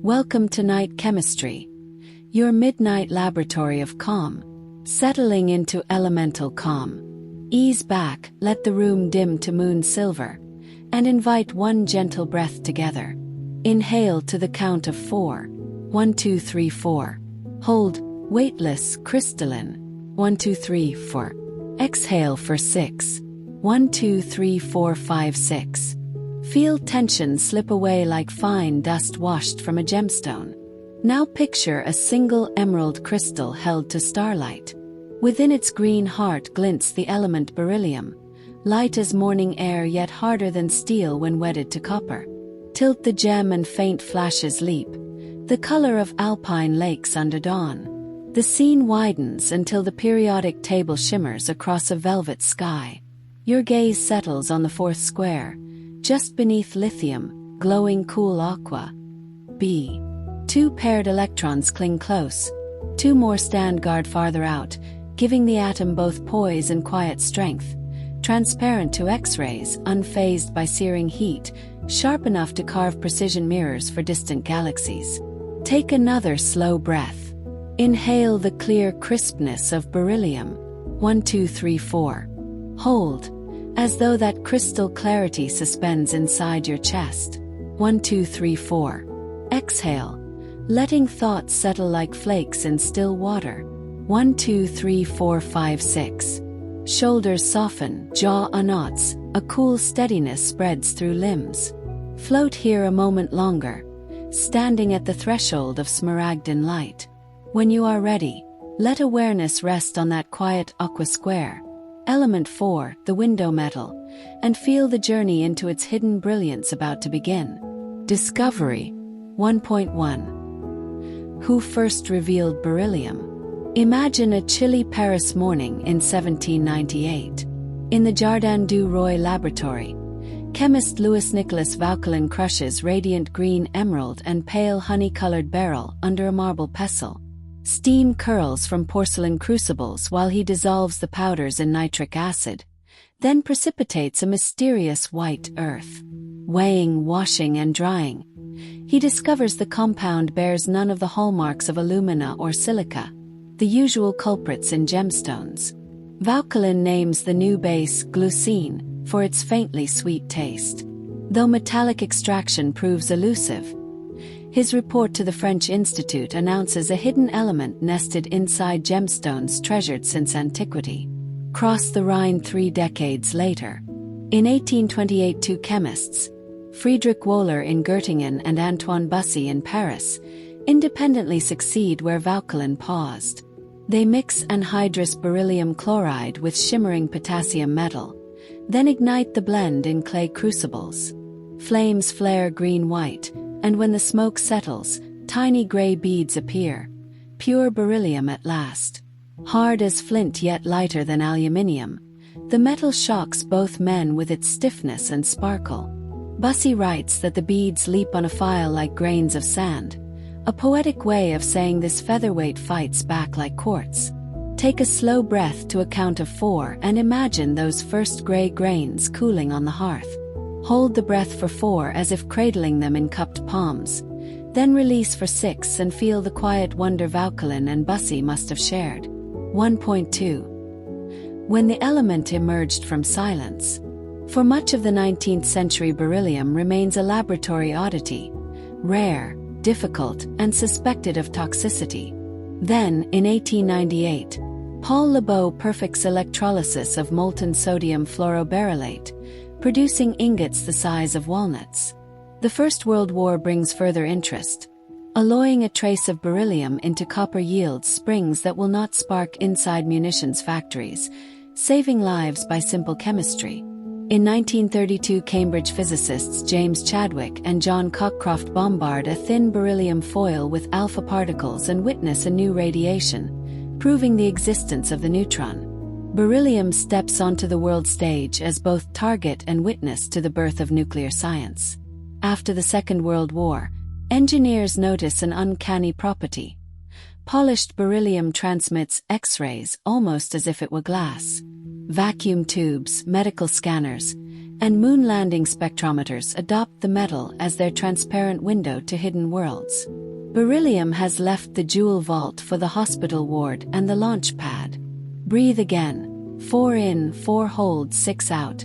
Welcome to Night Chemistry, your midnight laboratory of calm, settling into elemental calm. Ease back, let the room dim to moon silver, and invite one gentle breath together. Inhale to the count of 4. 1, 2, 3, 4. Hold, weightless, crystalline. 1, 2, 3, 4. Exhale for 6. 1, 2, 3, 4, 5, 6. Feel tension slip away like fine dust washed from a gemstone. Now picture a single emerald crystal held to starlight. Within its green heart glints the element beryllium, light as morning air yet harder than steel when wedded to copper. Tilt the gem and faint flashes leap, the color of alpine lakes under dawn. The scene widens until the periodic table shimmers across a velvet sky. Your gaze settles on the fourth square, just beneath lithium, glowing cool aqua. B. 2 paired electrons cling close. 2 more stand guard farther out, giving the atom both poise and quiet strength. Transparent to X-rays, unfazed by searing heat, sharp enough to carve precision mirrors for distant galaxies. Take another slow breath. Inhale the clear crispness of beryllium. 1, 2, 3, 4. Hold, as though that crystal clarity suspends inside your chest. 1, 2, 3, 4. Exhale, letting thoughts settle like flakes in still water. 1, 2, 3, 4, 5, 6. Shoulders soften, jaw unknots, a cool steadiness spreads through limbs. Float here a moment longer, standing at the threshold of smaragdine light. When you are ready, let awareness rest on that quiet aqua square. Element 4, the window metal, and feel the journey into its hidden brilliance about to begin. Discovery 1.1. Who first revealed beryllium? Imagine a chilly Paris morning in 1798. In the Jardin du Roi laboratory, chemist Louis Nicolas Vauquelin crushes radiant green emerald and pale honey-colored beryl under a marble pestle. Steam curls from porcelain crucibles while he dissolves the powders in nitric acid, then precipitates a mysterious white earth. Weighing, washing, and drying, he discovers the compound bears none of the hallmarks of alumina or silica, the usual culprits in gemstones. Vauquelin names the new base glucine for its faintly sweet taste. Though metallic extraction proves elusive, his report to the French Institute announces a hidden element nested inside gemstones treasured since antiquity. Cross the Rhine 3 decades later. In 1828, 2 chemists, Friedrich Wöhler in Göttingen and Antoine Bussy in Paris, independently succeed where Vauquelin paused. They mix anhydrous beryllium chloride with shimmering potassium metal, then ignite the blend in clay crucibles. Flames flare green-white, and when the smoke settles, tiny gray beads appear. Pure beryllium at last. Hard as flint yet lighter than aluminium, the metal shocks both men with its stiffness and sparkle. Bussy writes that the beads leap on a file like grains of sand, a poetic way of saying this featherweight fights back like quartz. Take a slow breath to a count of 4 and imagine those first gray grains cooling on the hearth. Hold the breath for 4 as if cradling them in cupped palms, then release for 6 and feel the quiet wonder Vauquelin and Bussy must have shared. 1.2. When the element emerged from silence. For much of the 19th century, beryllium remains a laboratory oddity, rare, difficult, and suspected of toxicity. Then, in 1898, Paul Lebeau perfects electrolysis of molten sodium fluoroberylate, producing ingots the size of walnuts. The First World War brings further interest. Alloying a trace of beryllium into copper yields springs that will not spark inside munitions factories, saving lives by simple chemistry. In 1932, Cambridge physicists James Chadwick and John Cockcroft bombard a thin beryllium foil with alpha particles and witness a new radiation, proving the existence of the neutron. Beryllium steps onto the world stage as both target and witness to the birth of nuclear science. After the Second World War, engineers notice an uncanny property. Polished beryllium transmits X-rays almost as if it were glass. Vacuum tubes, medical scanners, and moon landing spectrometers adopt the metal as their transparent window to hidden worlds. Beryllium has left the jewel vault for the hospital ward and the launch pad. Breathe again. 4 in, 4 hold, 6 out.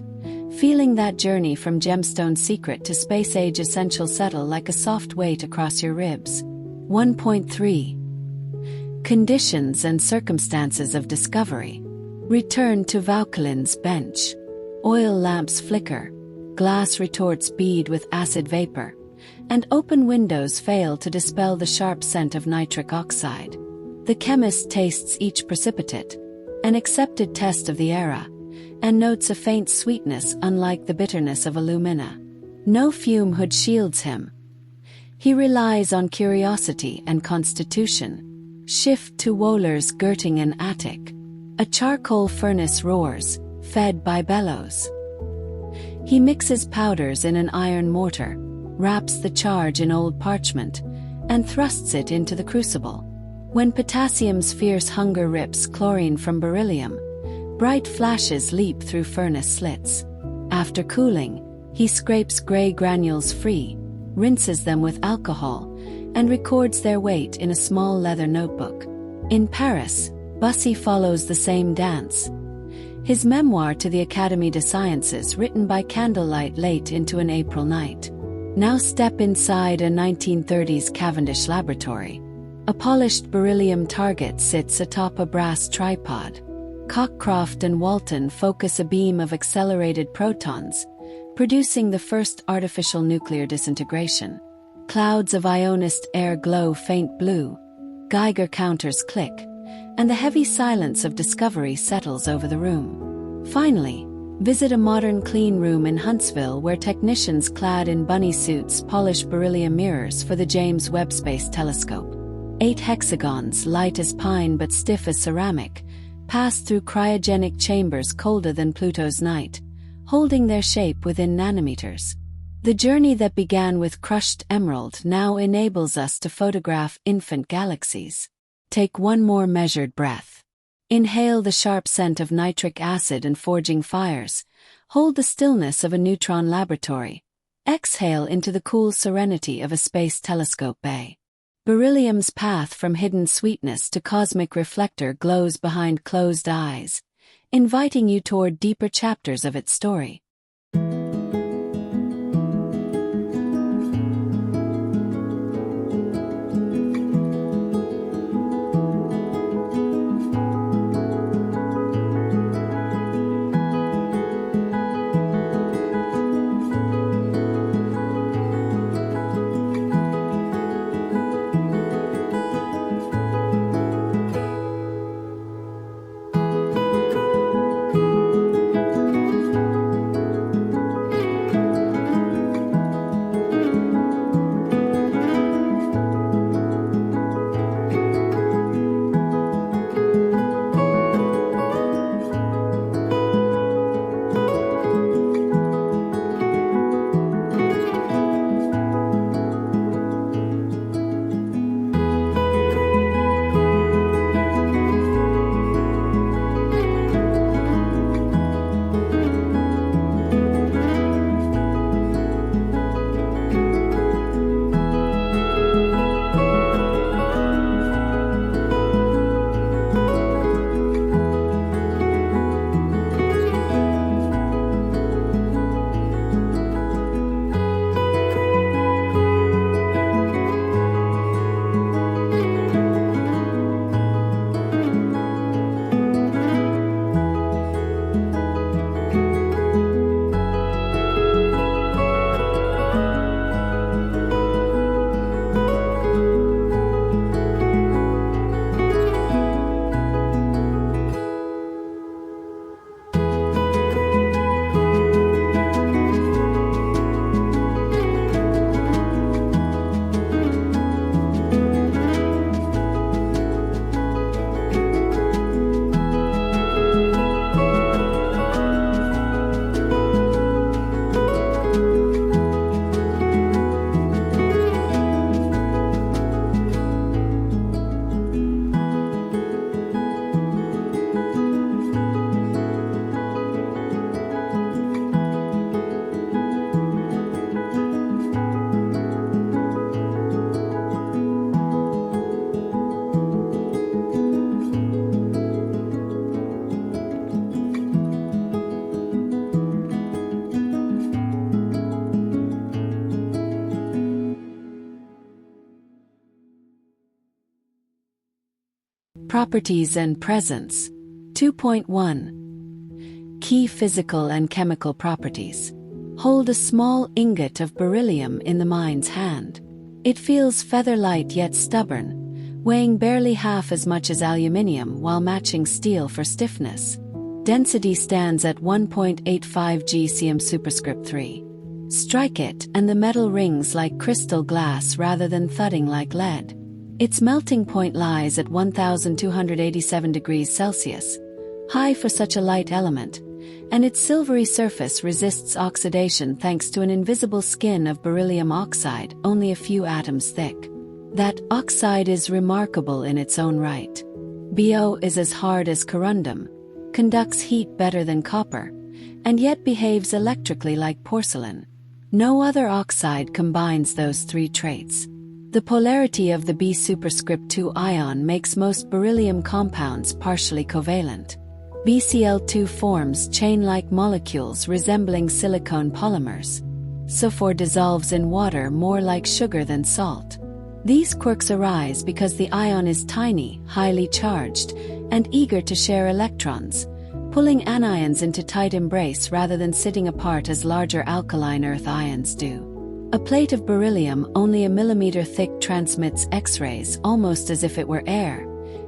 Feeling that journey from gemstone secret to space-age essential settle like a soft weight across your ribs. 1.3. Conditions and circumstances of discovery. Return to Vauquelin's bench. Oil lamps flicker, glass retorts bead with acid vapor, and open windows fail to dispel the sharp scent of nitric oxide. The chemist tastes each precipitate, an accepted test of the era, and notes a faint sweetness unlike the bitterness of alumina. No fume hood shields him. He relies on curiosity and constitution. Shift to Wohler's Göttingen attic. A charcoal furnace roars, fed by bellows. He mixes powders in an iron mortar, wraps the charge in old parchment, and thrusts it into the crucible. When potassium's fierce hunger rips chlorine from beryllium, bright flashes leap through furnace slits. After cooling, he scrapes gray granules free, rinses them with alcohol, and records their weight in a small leather notebook. In Paris, Bussy follows the same dance. His memoir to the Académie des Sciences written by candlelight late into an April night. Now step inside a 1930s Cavendish laboratory. A polished beryllium target sits atop a brass tripod. Cockcroft and Walton focus a beam of accelerated protons, producing the first artificial nuclear disintegration. Clouds of ionized air glow faint blue, Geiger counters click, and the heavy silence of discovery settles over the room. Finally, visit a modern clean room in Huntsville where technicians clad in bunny suits polish beryllium mirrors for the James Webb Space Telescope. 8 hexagons, light as pine but stiff as ceramic, pass through cryogenic chambers colder than Pluto's night, holding their shape within nanometers. The journey that began with crushed emerald now enables us to photograph infant galaxies. Take one more measured breath. Inhale the sharp scent of nitric acid and forging fires. Hold the stillness of a neutron laboratory. Exhale into the cool serenity of a space telescope bay. Beryllium's path from hidden sweetness to cosmic reflector glows behind closed eyes, inviting you toward deeper chapters of its story. Properties and presence. 2.1. Key physical and chemical properties. Hold a small ingot of beryllium in the mind's hand. It feels feather-light yet stubborn, weighing barely half as much as aluminium while matching steel for stiffness. Density stands at 1.85 gcm superscript 3. Strike it and the metal rings like crystal glass rather than thudding like lead. Its melting point lies at 1287 degrees Celsius, high for such a light element, and its silvery surface resists oxidation thanks to an invisible skin of beryllium oxide only a few atoms thick. That oxide is remarkable in its own right. Bo is as hard as corundum, conducts heat better than copper, and yet behaves electrically like porcelain. No other oxide combines those three traits. The polarity of the B superscript 2 ion makes most beryllium compounds partially covalent. BCl2 forms chain-like molecules resembling silicone polymers. SO4 dissolves in water more like sugar than salt. These quirks arise because the ion is tiny, highly charged, and eager to share electrons, pulling anions into tight embrace rather than sitting apart as larger alkaline earth ions do. A plate of beryllium only a millimeter thick transmits X-rays almost as if it were air,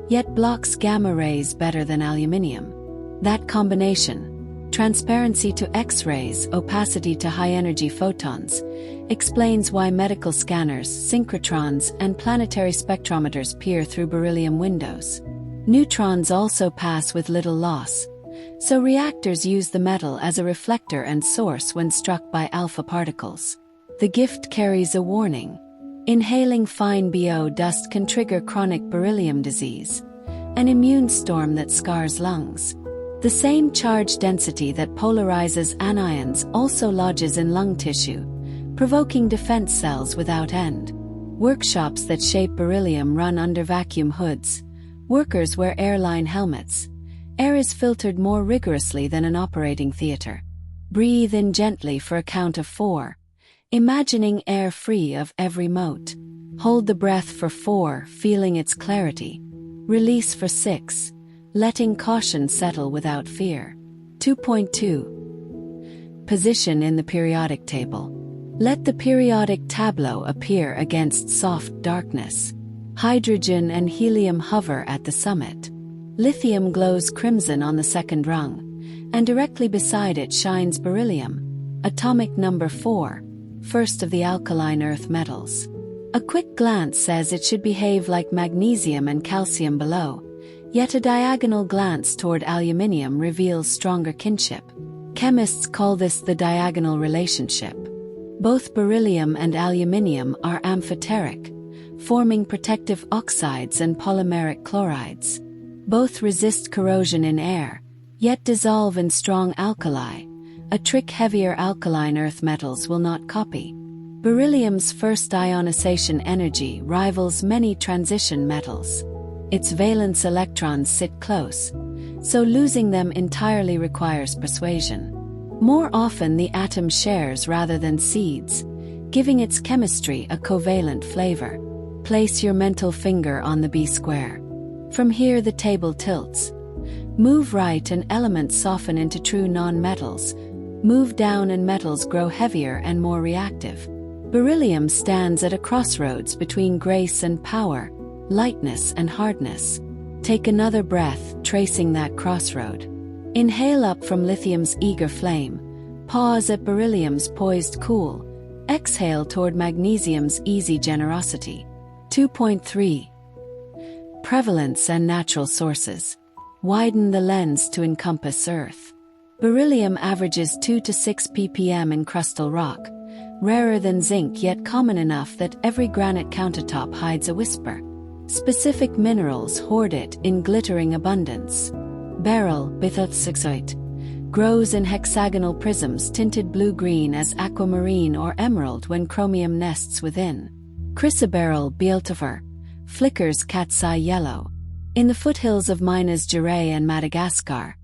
yet blocks gamma rays better than aluminium. That combination, transparency to X-rays, opacity to high-energy photons, explains why medical scanners, synchrotrons, and planetary spectrometers peer through beryllium windows. Neutrons also pass with little loss, so reactors use the metal as a reflector and source when struck by alpha particles. The gift carries a warning. Inhaling fine Bo dust can trigger chronic beryllium disease, an immune storm that scars lungs. The same charge density that polarizes anions also lodges in lung tissue, provoking defense cells without end. Workshops that shape beryllium run under vacuum hoods. Workers wear airline helmets. Air is filtered more rigorously than an operating theater. Breathe in gently for a count of 4, imagining air free of every mote. Hold the breath for 4, feeling its clarity. Release for 6, letting caution settle without fear. 2.2. Position in the periodic table. Let the periodic tableau appear against soft darkness. Hydrogen and helium hover at the summit. Lithium glows crimson on the second rung, and directly beside it shines beryllium, atomic number 4, first of the alkaline earth metals. A quick glance says it should behave like magnesium and calcium below, yet a diagonal glance toward aluminium reveals stronger kinship. Chemists call this the diagonal relationship. Both beryllium and aluminium are amphoteric, forming protective oxides and polymeric chlorides. Both resist corrosion in air, yet dissolve in strong alkali, a trick heavier alkaline earth metals will not copy. Beryllium's first ionization energy rivals many transition metals. Its valence electrons sit close, so losing them entirely requires persuasion. More often the atom shares rather than cedes, giving its chemistry a covalent flavor. Place your mental finger on the B square. From here the table tilts. Move right and elements soften into true non-metals. Move down and metals grow heavier and more reactive. Beryllium stands at a crossroads between grace and power, lightness and hardness. Take another breath, tracing that crossroad. Inhale up from lithium's eager flame. Pause at beryllium's poised cool. Exhale toward magnesium's easy generosity. 2.3. Prevalence and natural sources. Widen the lens to encompass Earth. Beryllium averages 2 to 6 ppm in crustal rock, rarer than zinc yet common enough that every granite countertop hides a whisper. Specific minerals hoard it in glittering abundance. Beryl, bithoxoxoite, grows in hexagonal prisms tinted blue-green as aquamarine or emerald when chromium nests within. Chrysoberyl, beeltifer, flickers cat's eye yellow. In the foothills of Minas Gerais and Madagascar,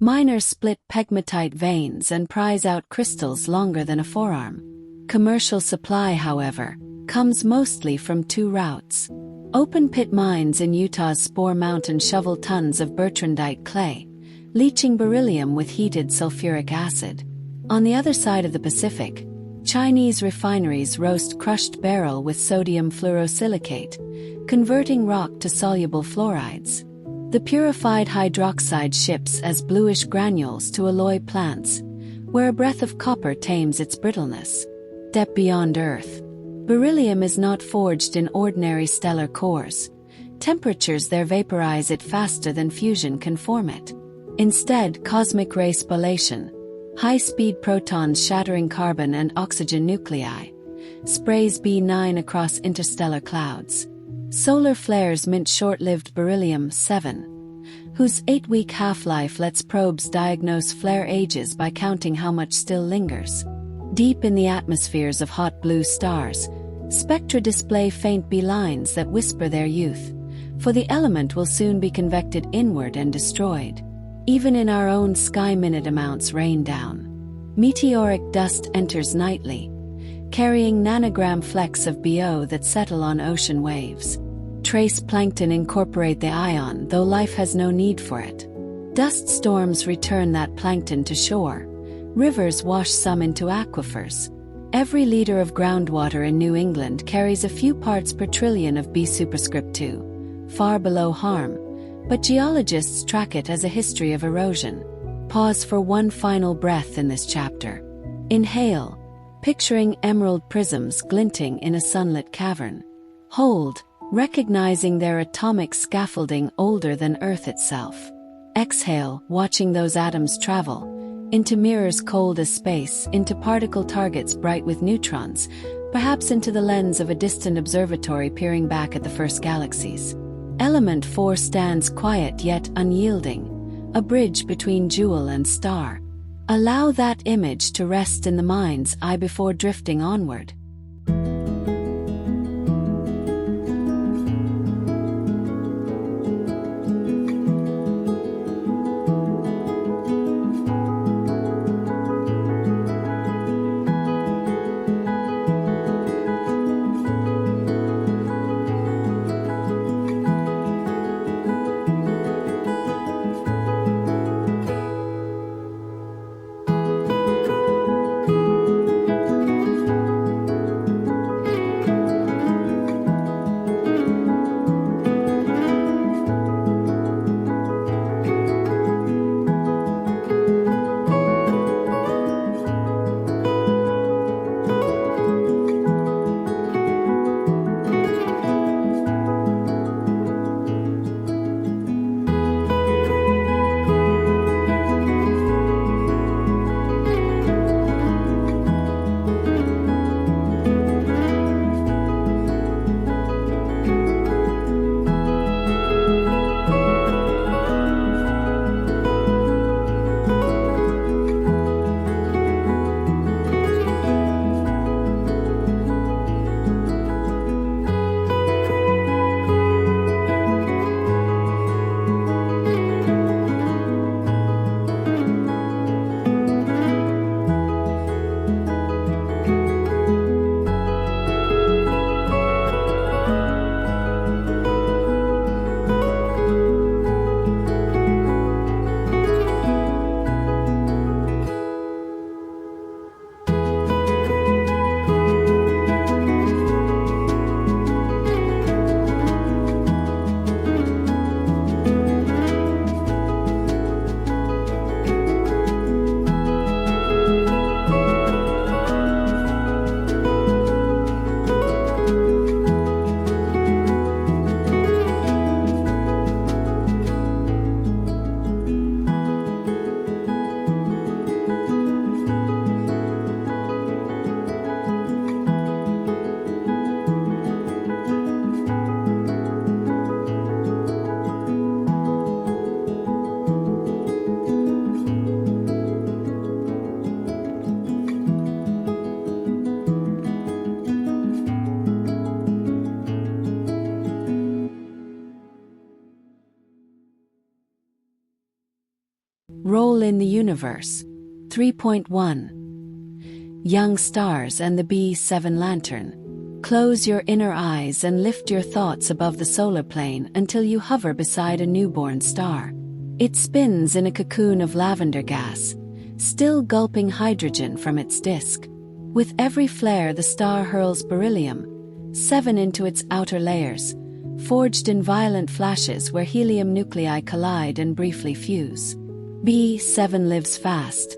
miners split pegmatite veins and prize out crystals longer than a forearm. Commercial supply, however, comes mostly from 2 routes. Open-pit mines in Utah's Spore Mountain shovel tons of bertrandite clay, leaching beryllium with heated sulfuric acid. On the other side of the Pacific, Chinese refineries roast crushed beryl with sodium fluorosilicate, converting rock to soluble fluorides. The purified hydroxide ships as bluish granules to alloy plants, where a breath of copper tames its brittleness. Deep beyond Earth, beryllium is not forged in ordinary stellar cores. Temperatures there vaporize it faster than fusion can form it. Instead, cosmic ray spallation, high-speed protons shattering carbon and oxygen nuclei, sprays B9 across interstellar clouds. Solar flares mint short-lived beryllium-7, whose 8-week half-life lets probes diagnose flare ages by counting how much still lingers. Deep in the atmospheres of hot blue stars, spectra display faint B lines that whisper their youth, for the element will soon be convected inward and destroyed. Even in our own sky, minute amounts rain down. Meteoric dust enters nightly, carrying nanogram flecks of BO that settle on ocean waves. Trace plankton incorporate the ion, though life has no need for it. Dust storms return that plankton to shore. Rivers wash some into aquifers. Every liter of groundwater in New England carries a few parts per trillion of B superscript 2, far below harm, but geologists track it as a history of erosion. Pause for one final breath in this chapter. Inhale, picturing emerald prisms glinting in a sunlit cavern. Hold, recognizing their atomic scaffolding older than Earth itself. Exhale, watching those atoms travel into mirrors cold as space, into particle targets bright with neutrons, perhaps into the lens of a distant observatory peering back at the first galaxies. Element 4 stands quiet yet unyielding, a bridge between jewel and star. Allow that image to rest in the mind's eye before drifting onward. Role in the universe. 3.1. Young stars and the B7 lantern. Close your inner eyes and lift your thoughts above the solar plane until you hover beside a newborn star. It spins in a cocoon of lavender gas, still gulping hydrogen from its disk. With every flare, the star hurls beryllium, 7 into its outer layers, forged in violent flashes where helium nuclei collide and briefly fuse. B7 lives fast.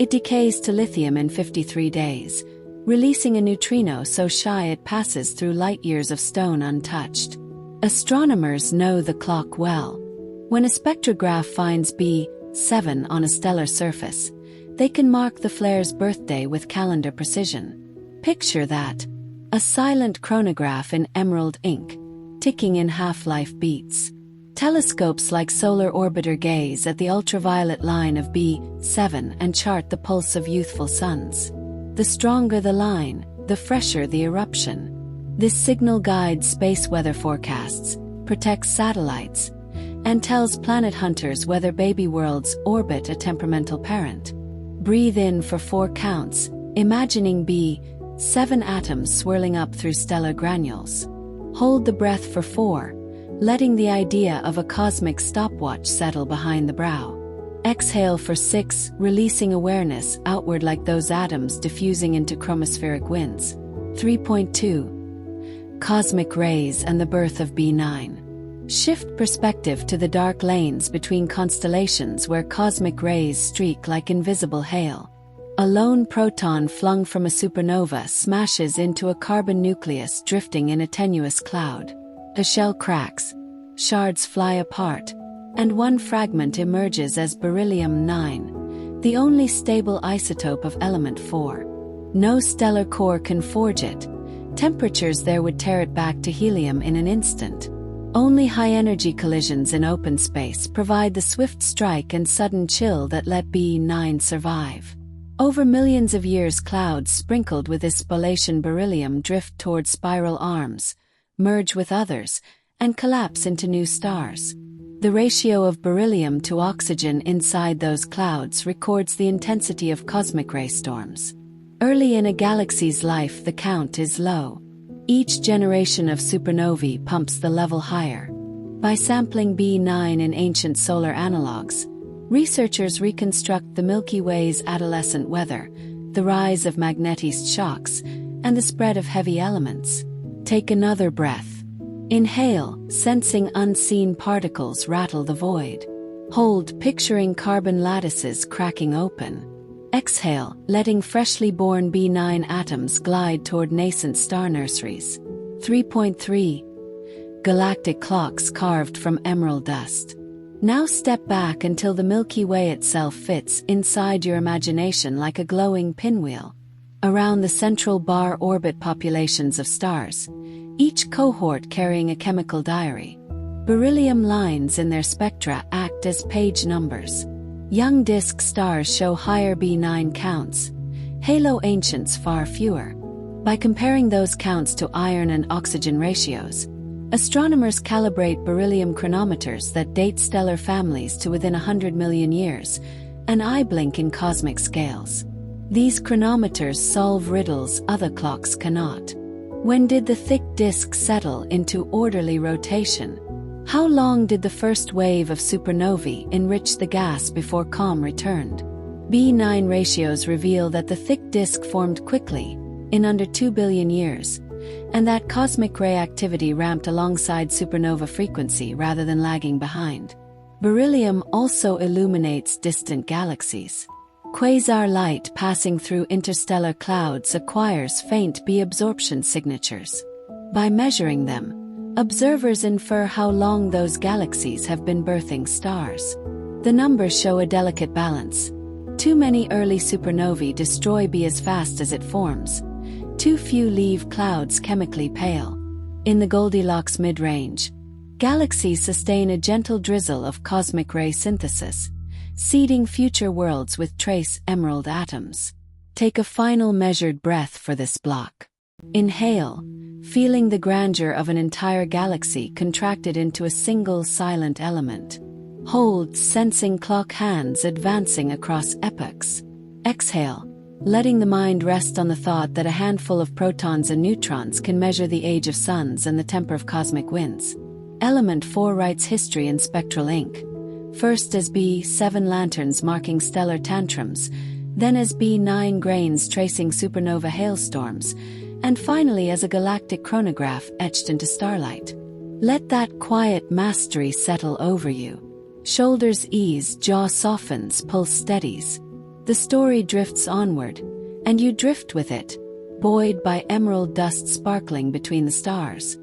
It decays to lithium in 53 days, releasing a neutrino so shy it passes through light-years of stone untouched. Astronomers know the clock well. When a spectrograph finds B7 on a stellar surface, they can mark the flare's birthday with calendar precision. Picture that: a silent chronograph in emerald ink, ticking in half-life beats. Telescopes like Solar Orbiter gaze at the ultraviolet line of B7 and chart the pulse of youthful suns. The stronger the line, the fresher the eruption. This signal guides space weather forecasts, protects satellites, and tells planet hunters whether baby worlds orbit a temperamental parent. Breathe in for 4 counts, imagining B7 atoms swirling up through stellar granules. Hold the breath for 4, letting the idea of a cosmic stopwatch settle behind the brow. Exhale for 6, releasing awareness outward like those atoms diffusing into chromospheric winds. 3.2. Cosmic rays and the birth of B9. Shift perspective to the dark lanes between constellations where cosmic rays streak like invisible hail. A lone proton flung from a supernova smashes into a carbon nucleus drifting in a tenuous cloud. A shell cracks, shards fly apart, and one fragment emerges as beryllium-9, the only stable isotope of element 4. No stellar core can forge it. Temperatures there would tear it back to helium in an instant. Only high-energy collisions in open space provide the swift strike and sudden chill that let B9 survive. Over millions of years, clouds sprinkled with this spallation beryllium drift toward spiral arms, merge with others, and collapse into new stars. The ratio of beryllium to oxygen inside those clouds records the intensity of cosmic ray storms. Early in a galaxy's life, the count is low. Each generation of supernovae pumps the level higher. By sampling B9 in ancient solar analogs, researchers reconstruct the Milky Way's adolescent weather, the rise of magnetized shocks, and the spread of heavy elements. Take another breath. Inhale, sensing unseen particles rattle the void. Hold, picturing carbon lattices cracking open. Exhale, letting freshly born B9 atoms glide toward nascent star nurseries. 3.3. Galactic clocks carved from emerald dust. Now step back until the Milky Way itself fits inside your imagination like a glowing pinwheel. Around the central bar orbit populations of stars, each cohort carrying a chemical diary. Beryllium lines in their spectra act as page numbers. Young disk stars show higher B9 counts, halo ancients far fewer. By comparing those counts to iron and oxygen ratios, astronomers calibrate beryllium chronometers that date stellar families to within 100 million years, an eye blink in cosmic scales. These chronometers solve riddles other clocks cannot. When did the thick disk settle into orderly rotation? How long did the first wave of supernovae enrich the gas before calm returned? B9 ratios reveal that the thick disk formed quickly, in under 2 billion years, and that cosmic ray activity ramped alongside supernova frequency rather than lagging behind. Beryllium also illuminates distant galaxies. Quasar light passing through interstellar clouds acquires faint B-absorption signatures. By measuring them, observers infer how long those galaxies have been birthing stars. The numbers show a delicate balance. Too many early supernovae destroy B as fast as it forms. Too few leave clouds chemically pale. In the Goldilocks mid-range, galaxies sustain a gentle drizzle of cosmic ray synthesis, seeding future worlds with trace emerald atoms. Take a final measured breath for this block. Inhale, feeling the grandeur of an entire galaxy contracted into a single silent element. Hold, sensing clock hands advancing across epochs. Exhale, letting the mind rest on the thought that a handful of protons and neutrons can measure the age of suns and the temper of cosmic winds. Element 4 writes history in spectral ink. First as B7 lanterns marking stellar tantrums, then as B9 grains tracing supernova hailstorms, and finally as a galactic chronograph etched into starlight. Let that quiet mastery settle over you. Shoulders ease, jaw softens, pulse steadies. The story drifts onward, and you drift with it, buoyed by emerald dust sparkling between the stars.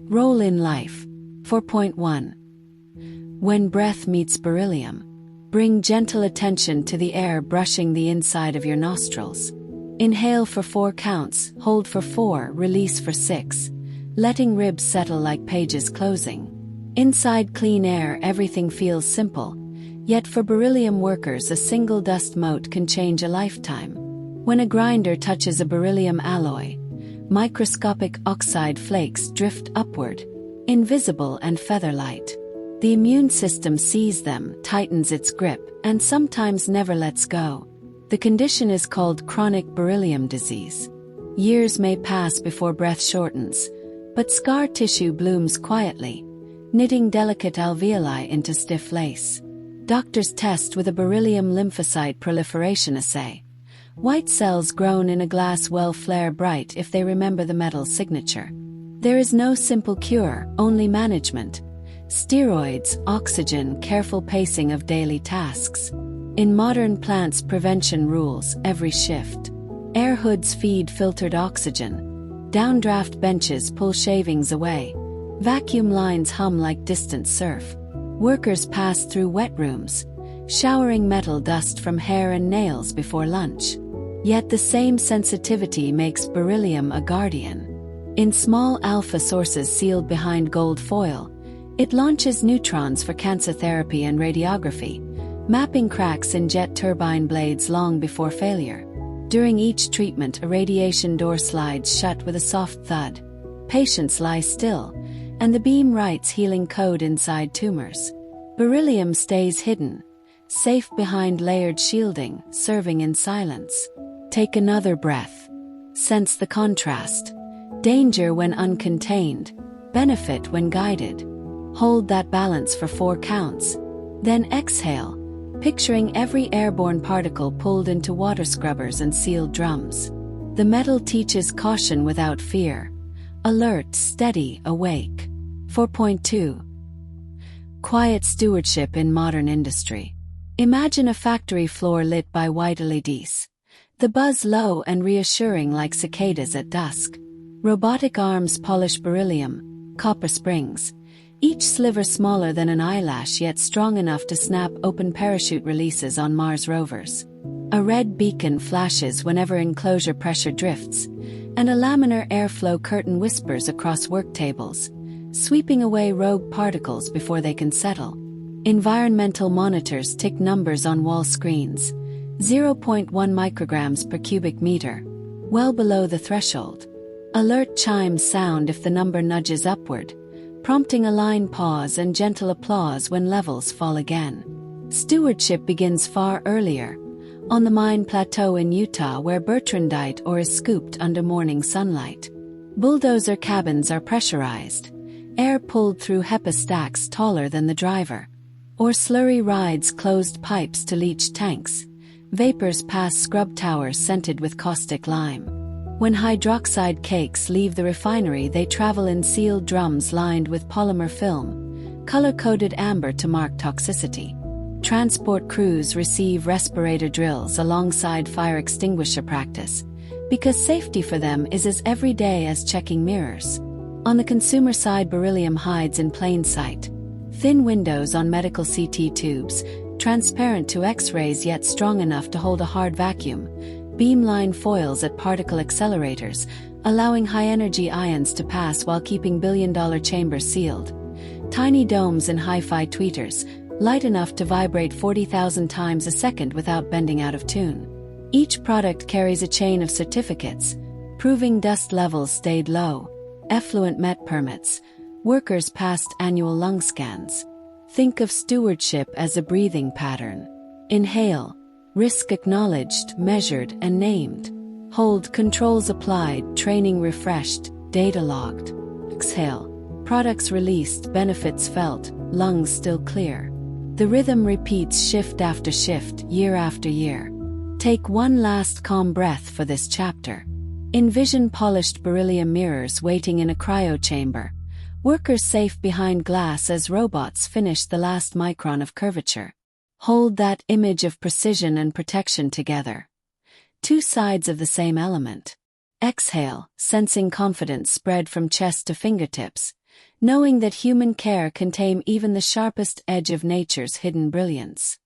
Role in life. 4.1. When breath meets beryllium, bring gentle attention to the air brushing the inside of your nostrils. Inhale for 4 counts, hold for 4, release for 6, letting ribs settle like pages closing. Inside clean air, everything feels simple, yet for beryllium workers a single dust mote can change a lifetime. When a grinder touches a beryllium alloy, microscopic oxide flakes drift upward, invisible and feather-light. The immune system sees them, tightens its grip, and sometimes never lets go. The condition is called chronic beryllium disease. Years may pass before breath shortens, but scar tissue blooms quietly, knitting delicate alveoli into stiff lace. Doctors test with a beryllium lymphocyte proliferation assay. White cells grown in a glass well flare bright if they remember the metal's signature. There is no simple cure, only management. Steroids, oxygen, careful pacing of daily tasks. In modern plants, prevention rules every shift. Air hoods feed filtered oxygen. Downdraft benches pull shavings away. Vacuum lines hum like distant surf. Workers pass through wet rooms, showering metal dust from hair and nails before lunch. Yet the same sensitivity makes beryllium a guardian. In small alpha sources sealed behind gold foil, it launches neutrons for cancer therapy and radiography, mapping cracks in jet turbine blades long before failure. During each treatment, a radiation door slides shut with a soft thud. Patients lie still, and the beam writes healing code inside tumors. Beryllium stays hidden, safe behind layered shielding, serving in silence. Take another breath. Sense the contrast. Danger when uncontained, benefit when guided. Hold that balance for 4 counts. Then exhale, picturing every airborne particle pulled into water scrubbers and sealed drums. The metal teaches caution without fear. Alert, steady, awake. 4.2. Quiet stewardship in modern industry. Imagine a factory floor lit by white LEDs. The buzz low and reassuring like cicadas at dusk. Robotic arms polish beryllium, copper springs, each sliver smaller than an eyelash yet strong enough to snap open parachute releases on Mars rovers. A red beacon flashes whenever enclosure pressure drifts, and a laminar airflow curtain whispers across work tables, sweeping away rogue particles before they can settle. Environmental monitors tick numbers on wall screens, 0.1 micrograms per cubic meter, well below the threshold. Alert chimes sound if the number nudges upward, prompting a line pause and gentle applause when levels fall again. Stewardship begins far earlier, on the mine plateau in Utah where bertrandite ore is scooped under morning sunlight. Bulldozer cabins are pressurized, air pulled through HEPA stacks taller than the driver. Or slurry rides closed pipes to leach tanks. Vapors pass scrub towers scented with caustic lime. When hydroxide cakes leave the refinery, they travel in sealed drums lined with polymer film, color-coded amber to mark toxicity. Transport crews receive respirator drills alongside fire extinguisher practice, because safety for them is as everyday as checking mirrors. On the consumer side, beryllium hides in plain sight. Thin windows on medical CT tubes, transparent to X-rays yet strong enough to hold a hard vacuum. Beamline foils at particle accelerators, allowing high-energy ions to pass while keeping billion-dollar chambers sealed. Tiny domes in hi-fi tweeters, light enough to vibrate 40,000 times a second without bending out of tune. Each product carries a chain of certificates, proving dust levels stayed low, effluent met permits, workers passed annual lung scans. Think of stewardship as a breathing pattern. Inhale, risk acknowledged, measured, and named. Hold, controls applied, training refreshed, data logged. Exhale, products released, benefits felt, lungs still clear. The rhythm repeats shift after shift, year after year. Take one last calm breath for this chapter. Envision polished beryllium mirrors waiting in a cryo chamber, workers safe behind glass as robots finish the last micron of curvature. Hold that image of precision and protection together. Two sides of the same element. Exhale, sensing confidence spread from chest to fingertips, knowing that human care can tame even the sharpest edge of nature's hidden brilliance.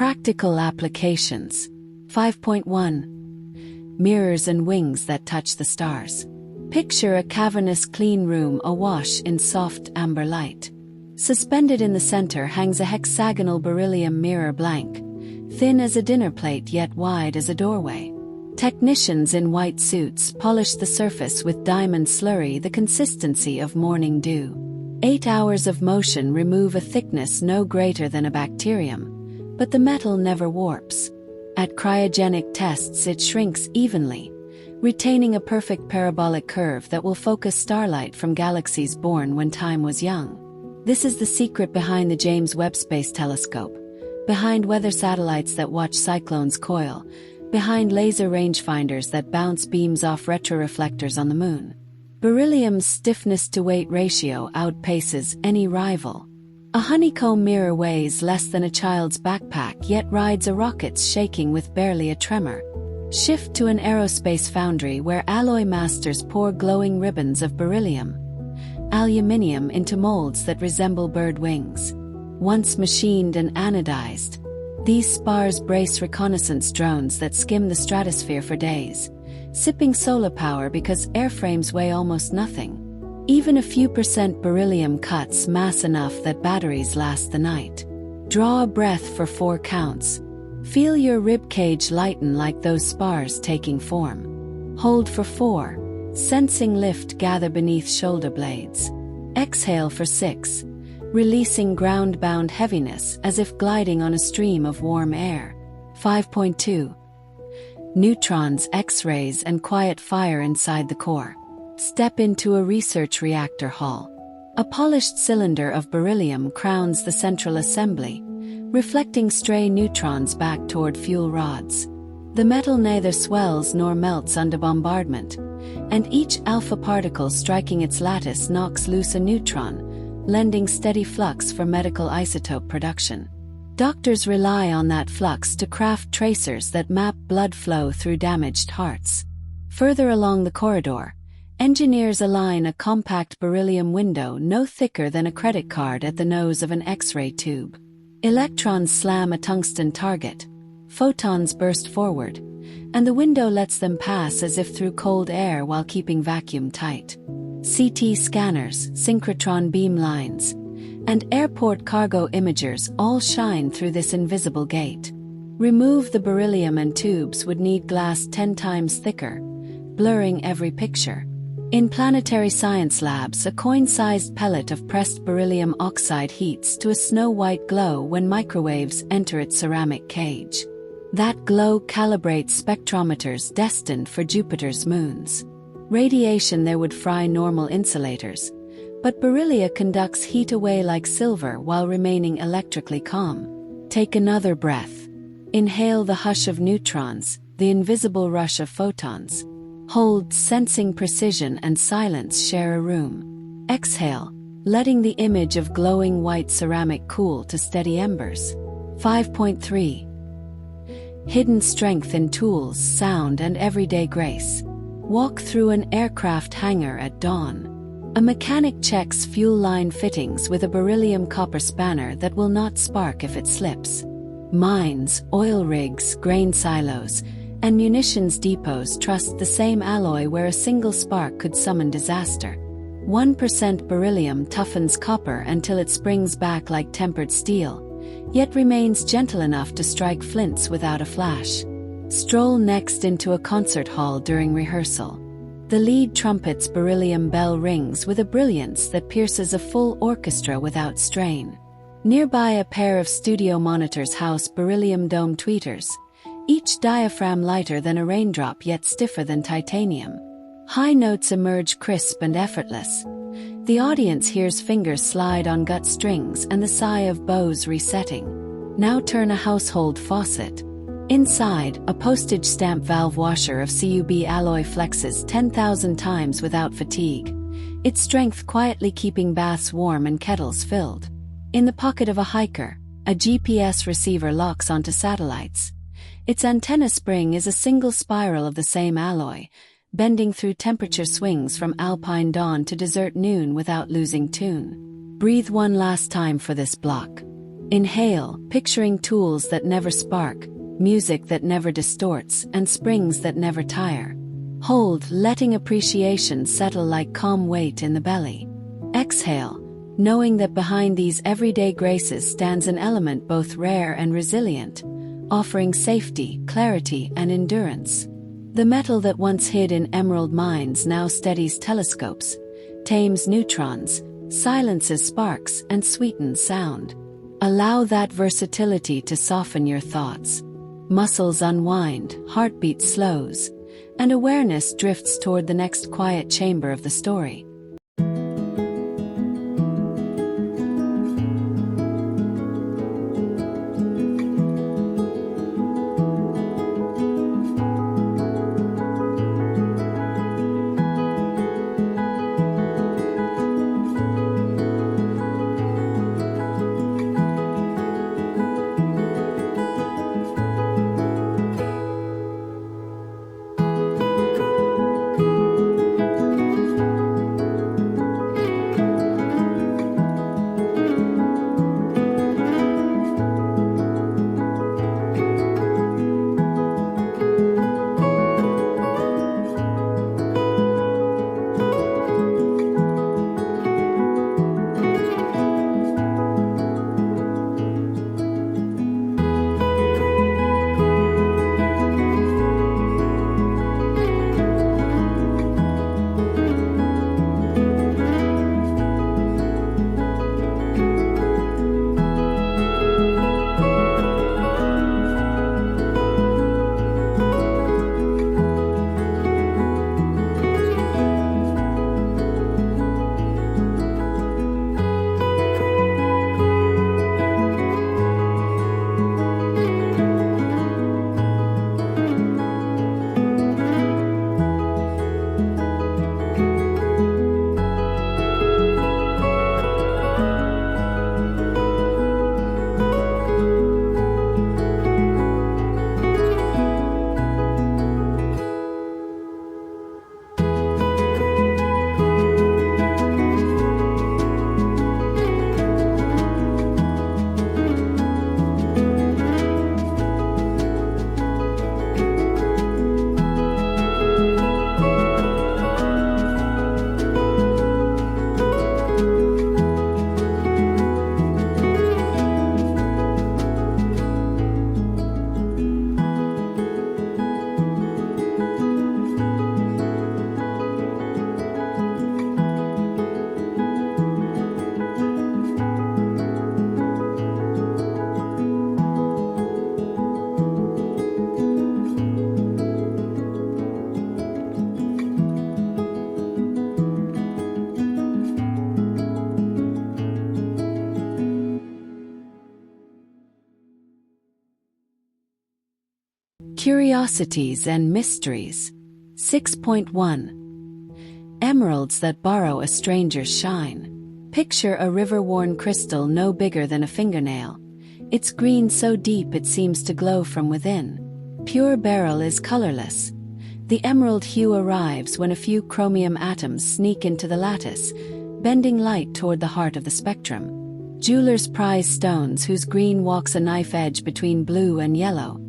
Practical applications. 5.1. Mirrors and wings that touch the stars. Picture a cavernous clean room awash in soft amber light. Suspended in the center hangs a hexagonal beryllium mirror blank, thin as a dinner plate yet wide as a doorway. Technicians in white suits polish the surface with diamond slurry the consistency of morning dew. 8 hours of motion remove a thickness no greater than a bacterium, but the metal never warps. At cryogenic tests it shrinks evenly, retaining a perfect parabolic curve that will focus starlight from galaxies born when time was young. This is the secret behind the James Webb Space Telescope, behind weather satellites that watch cyclones coil, behind laser rangefinders that bounce beams off retroreflectors on the moon. Beryllium's stiffness-to-weight ratio outpaces any rival. A honeycomb mirror weighs less than a child's backpack yet rides a rocket's shaking with barely a tremor. Shift to an aerospace foundry where alloy masters pour glowing ribbons of beryllium, aluminium into molds that resemble bird wings. Once machined and anodized, these spars brace reconnaissance drones that skim the stratosphere for days, sipping solar power because airframes weigh almost nothing. Even a few % beryllium cuts mass enough that batteries last the night. Draw a breath for 4 counts. Feel your rib cage lighten like those spars taking form. Hold for 4, sensing lift gather beneath shoulder blades. Exhale for 6, releasing ground-bound heaviness as if gliding on a stream of warm air. 5.2. Neutrons, X-rays and quiet fire inside the core. Step into a research reactor hall. A polished cylinder of beryllium crowns the central assembly, reflecting stray neutrons back toward fuel rods. The metal neither swells nor melts under bombardment, and each alpha particle striking its lattice knocks loose a neutron, lending steady flux for medical isotope production. Doctors rely on that flux to craft tracers that map blood flow through damaged hearts. Further along the corridor, engineers align a compact beryllium window no thicker than a credit card at the nose of an X-ray tube. Electrons slam a tungsten target, photons burst forward, and the window lets them pass as if through cold air while keeping vacuum tight. CT scanners, synchrotron beam lines, and airport cargo imagers all shine through this invisible gate. Remove the beryllium and tubes would need glass 10 times thicker, blurring every picture. In planetary science labs, a coin-sized pellet of pressed beryllium oxide heats to a snow-white glow when microwaves enter its ceramic cage. That glow calibrates spectrometers destined for Jupiter's moons. Radiation there would fry normal insulators, but beryllium conducts heat away like silver while remaining electrically calm. Take another breath. Inhale the hush of neutrons, the invisible rush of photons. Hold, sensing precision and silence share a room. Exhale, letting the image of glowing white ceramic cool to steady embers. 5.3. Hidden strength in tools, sound and everyday grace. Walk through an aircraft hangar at dawn. A mechanic checks fuel line fittings with a beryllium copper spanner that will not spark if it slips. Mines, oil rigs, grain silos, and munitions depots trust the same alloy where a single spark could summon disaster. 1% beryllium toughens copper until it springs back like tempered steel, yet remains gentle enough to strike flints without a flash. Stroll next into a concert hall during rehearsal. The lead trumpet's beryllium bell rings with a brilliance that pierces a full orchestra without strain. Nearby a pair of studio monitors house beryllium dome tweeters, each diaphragm lighter than a raindrop yet stiffer than titanium. High notes emerge crisp and effortless. The audience hears fingers slide on gut strings and the sigh of bows resetting. Now turn a household faucet. Inside, a postage stamp valve washer of CUB alloy flexes 10,000 times without fatigue, its strength quietly keeping baths warm and kettles filled. In the pocket of a hiker, a GPS receiver locks onto satellites. Its antenna spring is a single spiral of the same alloy, bending through temperature swings from alpine dawn to desert noon without losing tune. Breathe one last time for this block. Inhale, picturing tools that never spark, music that never distorts, and springs that never tire. Hold, letting appreciation settle like calm weight in the belly. Exhale, knowing that behind these everyday graces stands an element both rare and resilient, offering safety, clarity, and endurance. The metal that once hid in emerald mines now steadies telescopes, tames neutrons, silences sparks, and sweetens sound. Allow that versatility to soften your thoughts. Muscles unwind, heartbeat slows, and awareness drifts toward the next quiet chamber of the story. Curiosities and Mysteries. 6.1. Emeralds that borrow a stranger's shine. Picture a river-worn crystal no bigger than a fingernail. Its green so deep it seems to glow from within. Pure beryl is colorless. The emerald hue arrives when a few chromium atoms sneak into the lattice, bending light toward the heart of the spectrum. Jewelers prize stones whose green walks a knife edge between blue and yellow,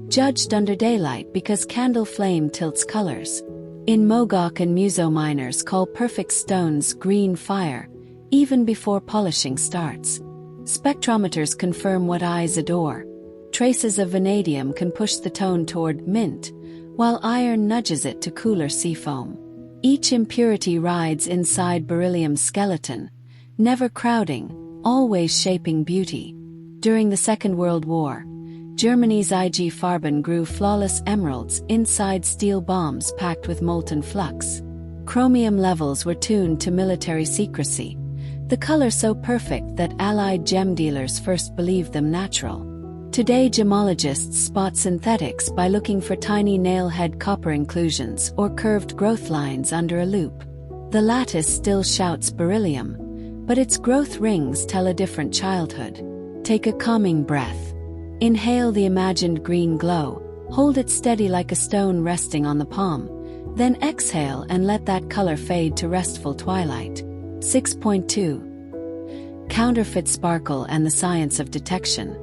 judged under daylight because candle flame tilts colors. In Mogok and Muso miners call perfect stones green fire, even before polishing starts. Spectrometers confirm what eyes adore. Traces of vanadium can push the tone toward mint, while iron nudges it to cooler sea foam. Each impurity rides inside beryllium's skeleton, never crowding, always shaping beauty. During the Second World War, Germany's IG Farben grew flawless emeralds inside steel bombs packed with molten flux. Chromium levels were tuned to military secrecy, the color so perfect that Allied gem dealers first believed them natural. Today gemologists spot synthetics by looking for tiny nail-head copper inclusions or curved growth lines under a loupe. The lattice still shouts beryllium, but its growth rings tell a different childhood. Take a calming breath. Inhale the imagined green glow, hold it steady like a stone resting on the palm, then exhale and let that color fade to restful twilight. 6.2. counterfeit sparkle and the science of detection.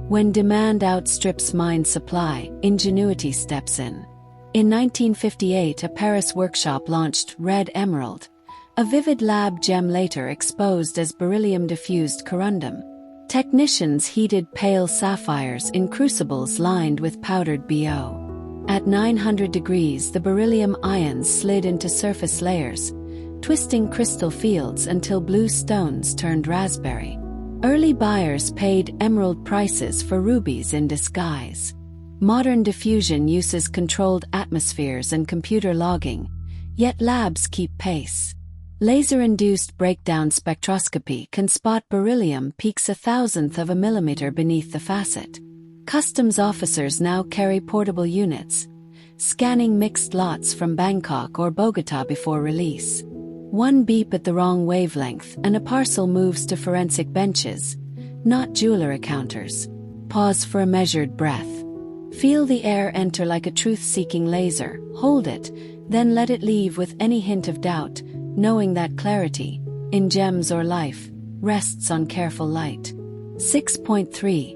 When demand outstrips mine supply, ingenuity steps in. In 1958, a Paris workshop launched Red Emerald, a vivid lab gem later exposed as beryllium diffused corundum. Technicians heated pale sapphires in crucibles lined with powdered BO. At 900 degrees, the beryllium ions slid into surface layers, twisting crystal fields until blue stones turned raspberry. Early buyers paid emerald prices for rubies in disguise. Modern diffusion uses controlled atmospheres and computer logging, yet labs keep pace. Laser-induced breakdown spectroscopy can spot beryllium peaks 1/1000th of a millimeter beneath the facet. Customs officers now carry portable units, scanning mixed lots from Bangkok or Bogota before release. One beep at the wrong wavelength and a parcel moves to forensic benches, not jeweler counters. Pause for a measured breath. Feel the air enter like a truth-seeking laser, hold it, then let it leave with any hint of doubt, knowing that clarity, in gems or life, rests on careful light. 6.3.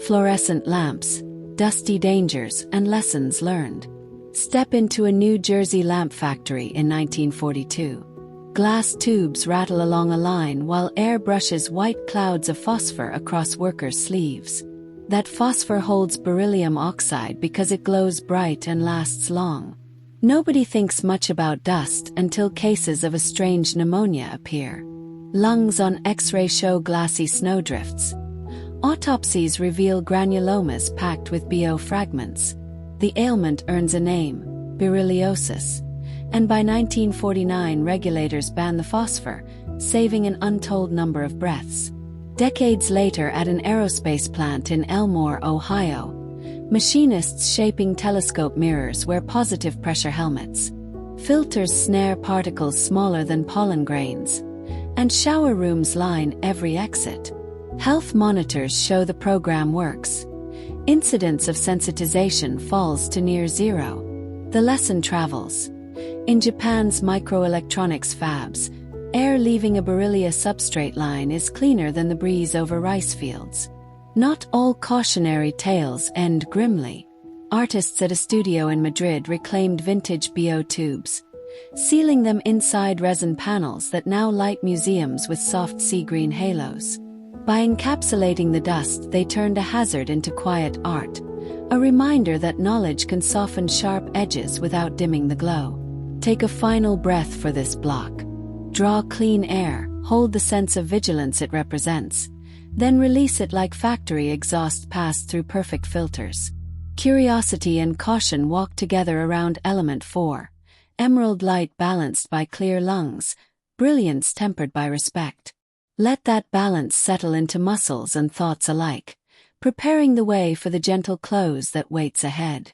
Fluorescent lamps, dusty dangers and lessons learned. Step into a New Jersey lamp factory in 1942. Glass tubes rattle along a line while air brushes white clouds of phosphor across workers' sleeves. That phosphor holds beryllium oxide because it glows bright and lasts long. Nobody thinks much about dust until cases of a strange pneumonia appear. Lungs on X-ray show glassy snowdrifts. Autopsies reveal granulomas packed with BO fragments. The ailment earns a name, berylliosis, and by 1949 regulators ban the phosphor, saving an untold number of breaths. Decades later, at an aerospace plant in Elmore, Ohio, machinists shaping telescope mirrors wear positive pressure helmets. Filters snare particles smaller than pollen grains, and shower rooms line every exit. Health monitors show the program works. Incidence of sensitization falls to near zero. The lesson travels. In Japan's microelectronics fabs, air leaving a beryllium substrate line is cleaner than the breeze over rice fields. Not all cautionary tales end grimly. Artists at a studio in Madrid reclaimed vintage BO tubes, sealing them inside resin panels that now light museums with soft sea-green halos. By encapsulating the dust, they turned a hazard into quiet art, a reminder that knowledge can soften sharp edges without dimming the glow. Take a final breath for this block. Draw clean air, hold the sense of vigilance it represents, then release it like factory exhaust passed through perfect filters. Curiosity and caution walk together around element 4, emerald light balanced by clear lungs, brilliance tempered by respect. Let that balance settle into muscles and thoughts alike, preparing the way for the gentle close that waits ahead.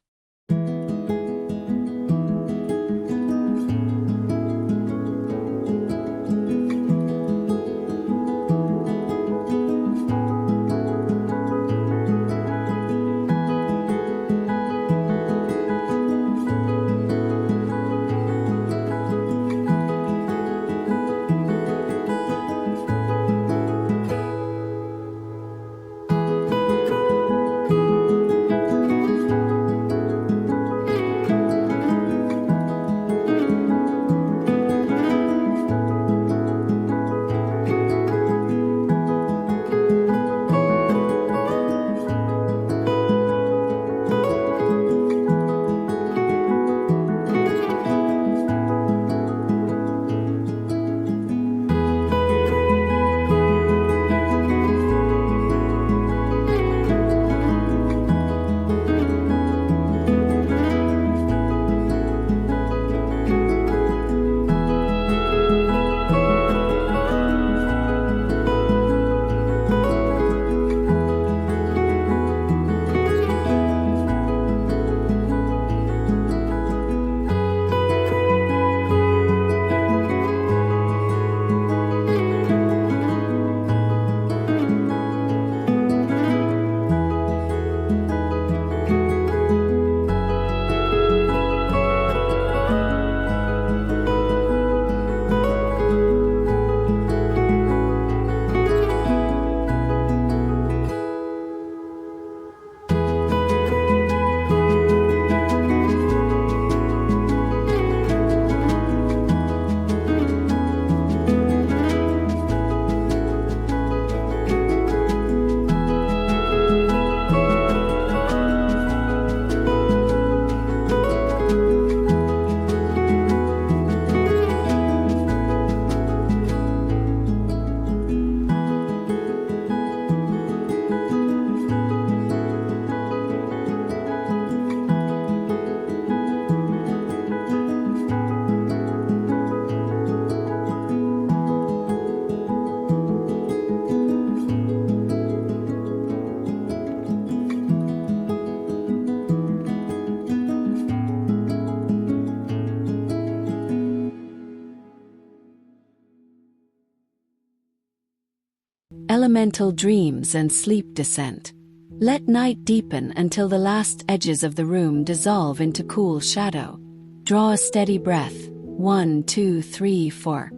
elemental dreams and sleep descent. Let night deepen until the last edges of the room dissolve into cool shadow. Draw a steady breath. 1, 2, 3, 4.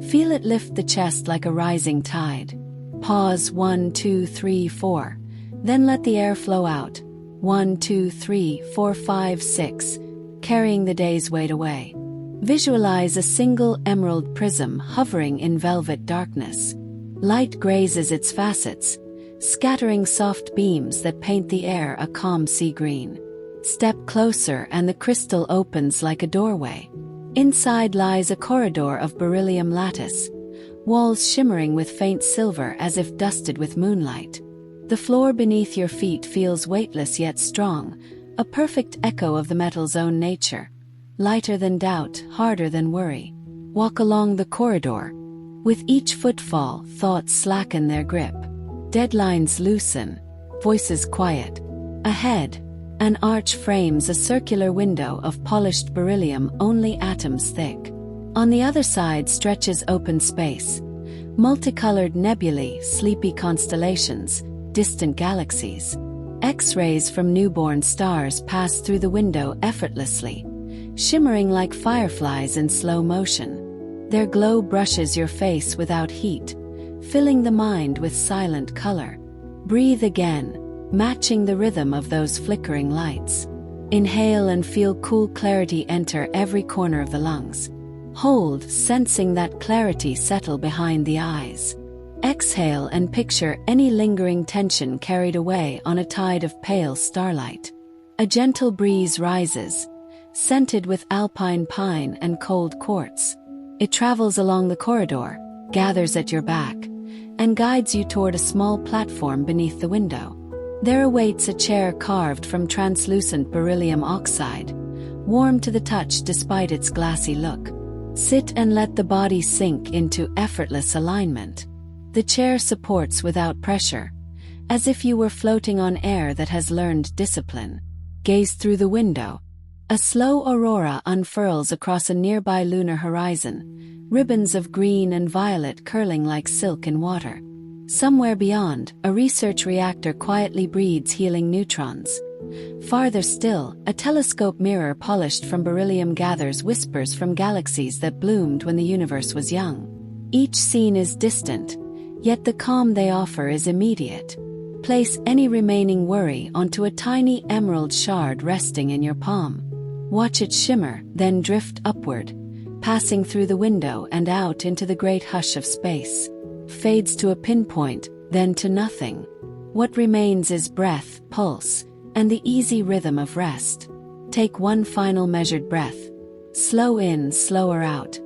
Feel it lift the chest like a rising tide. Pause. 1, 2, 3, 4. Then let the air flow out. 1, 2, 3, 4, 5, 6. Carrying the day's weight away. Visualize a single emerald prism hovering in velvet darkness. Light grazes its facets, scattering soft beams that paint the air a calm sea green. Step closer and the crystal opens like a doorway. Inside lies a corridor of beryllium lattice, walls shimmering with faint silver as if dusted with moonlight. The floor beneath your feet feels weightless yet strong, a perfect echo of the metal's own nature. Lighter than doubt, harder than worry. Walk along the corridor. With each footfall, thoughts slacken their grip. Deadlines loosen, voices quiet. Ahead, an arch frames a circular window of polished beryllium only atoms thick. On the other side stretches open space. Multicolored nebulae, sleepy constellations, distant galaxies. X-rays from newborn stars pass through the window effortlessly, shimmering like fireflies in slow motion. Their glow brushes your face without heat, filling the mind with silent color. Breathe again, matching the rhythm of those flickering lights. Inhale and feel cool clarity enter every corner of the lungs. Hold, sensing that clarity settle behind the eyes. Exhale and picture any lingering tension carried away on a tide of pale starlight. A gentle breeze rises, scented with alpine pine and cold quartz. It travels along the corridor, gathers at your back, and guides you toward a small platform beneath the window. There awaits a chair carved from translucent beryllium oxide, warm to the touch despite its glassy look. Sit and let the body sink into effortless alignment. The chair supports without pressure, as if you were floating on air that has learned discipline. Gaze through the window. A slow aurora unfurls across a nearby lunar horizon, ribbons of green and violet curling like silk in water. Somewhere beyond, a research reactor quietly breeds healing neutrons. Farther still, a telescope mirror polished from beryllium gathers whispers from galaxies that bloomed when the universe was young. Each scene is distant, yet the calm they offer is immediate. Place any remaining worry onto a tiny emerald shard resting in your palm. Watch it shimmer, then drift upward, passing through the window and out into the great hush of space. Fades to a pinpoint, then to nothing. What remains is breath, pulse, and the easy rhythm of rest. Take one final measured breath. Slow in, slower out,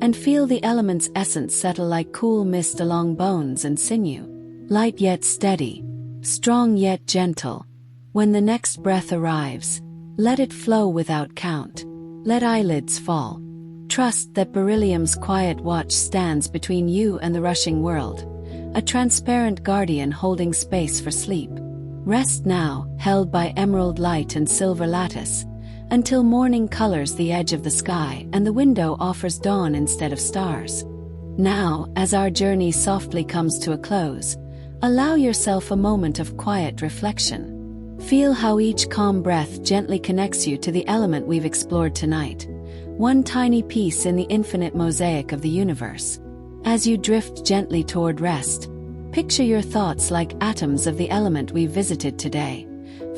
and feel the element's essence settle like cool mist along bones and sinew. Light yet steady, strong yet gentle. When the next breath arrives, let it flow without count. Let eyelids fall. Trust that beryllium's quiet watch stands between you and the rushing world, a transparent guardian holding space for sleep. Rest now, held by emerald light and silver lattice, until morning colors the edge of the sky and the window offers dawn instead of stars. Now, as our journey softly comes to a close, allow yourself a moment of quiet reflection. Feel how each calm breath gently connects you to the element we've explored tonight, one tiny piece in the infinite mosaic of the universe. As you drift gently toward rest, picture your thoughts like atoms of the element we've visited today,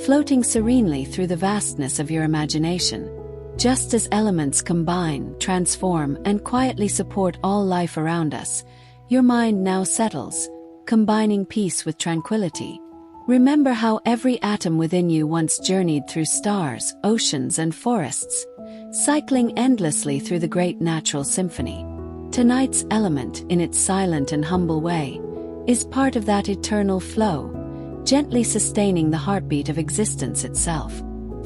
floating serenely through the vastness of your imagination. Just as elements combine, transform, and quietly support all life around us, your mind now settles, combining peace with tranquility. Remember how every atom within you once journeyed through stars, oceans, and forests, cycling endlessly through the great natural symphony. Tonight's element, in its silent and humble way, is part of that eternal flow, gently sustaining the heartbeat of existence itself.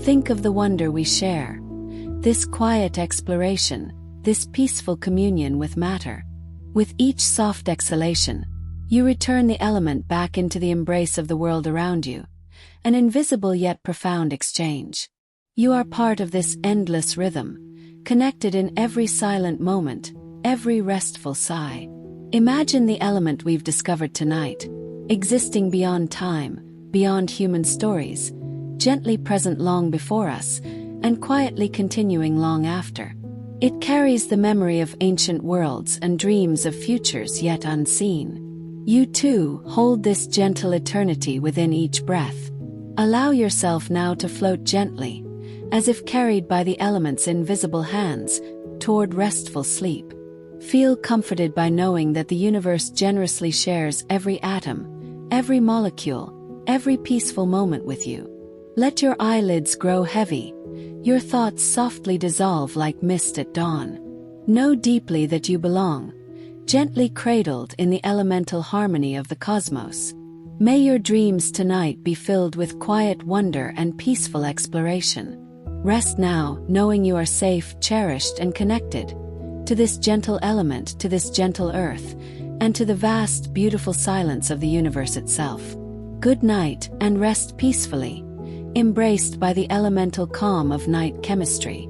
Think of the wonder we share. This quiet exploration, this peaceful communion with matter. With each soft exhalation, you return the element back into the embrace of the world around you, an invisible yet profound exchange. You are part of this endless rhythm, connected in every silent moment, every restful sigh. Imagine the element we've discovered tonight, existing beyond time, beyond human stories, gently present long before us, and quietly continuing long after. It carries the memory of ancient worlds and dreams of futures yet unseen. You too hold this gentle eternity within each breath. Allow yourself now to float gently, as if carried by the element's invisible hands, toward restful sleep. Feel comforted by knowing that the universe generously shares every atom, every molecule, every peaceful moment with you. Let your eyelids grow heavy, your thoughts softly dissolve like mist at dawn. Know deeply that you belong, gently cradled in the elemental harmony of the cosmos. May your dreams tonight be filled with quiet wonder and peaceful exploration. Rest now, knowing you are safe, cherished, and connected to this gentle element, to this gentle earth, and to the vast, beautiful silence of the universe itself. Good night, and rest peacefully, embraced by the elemental calm of night chemistry.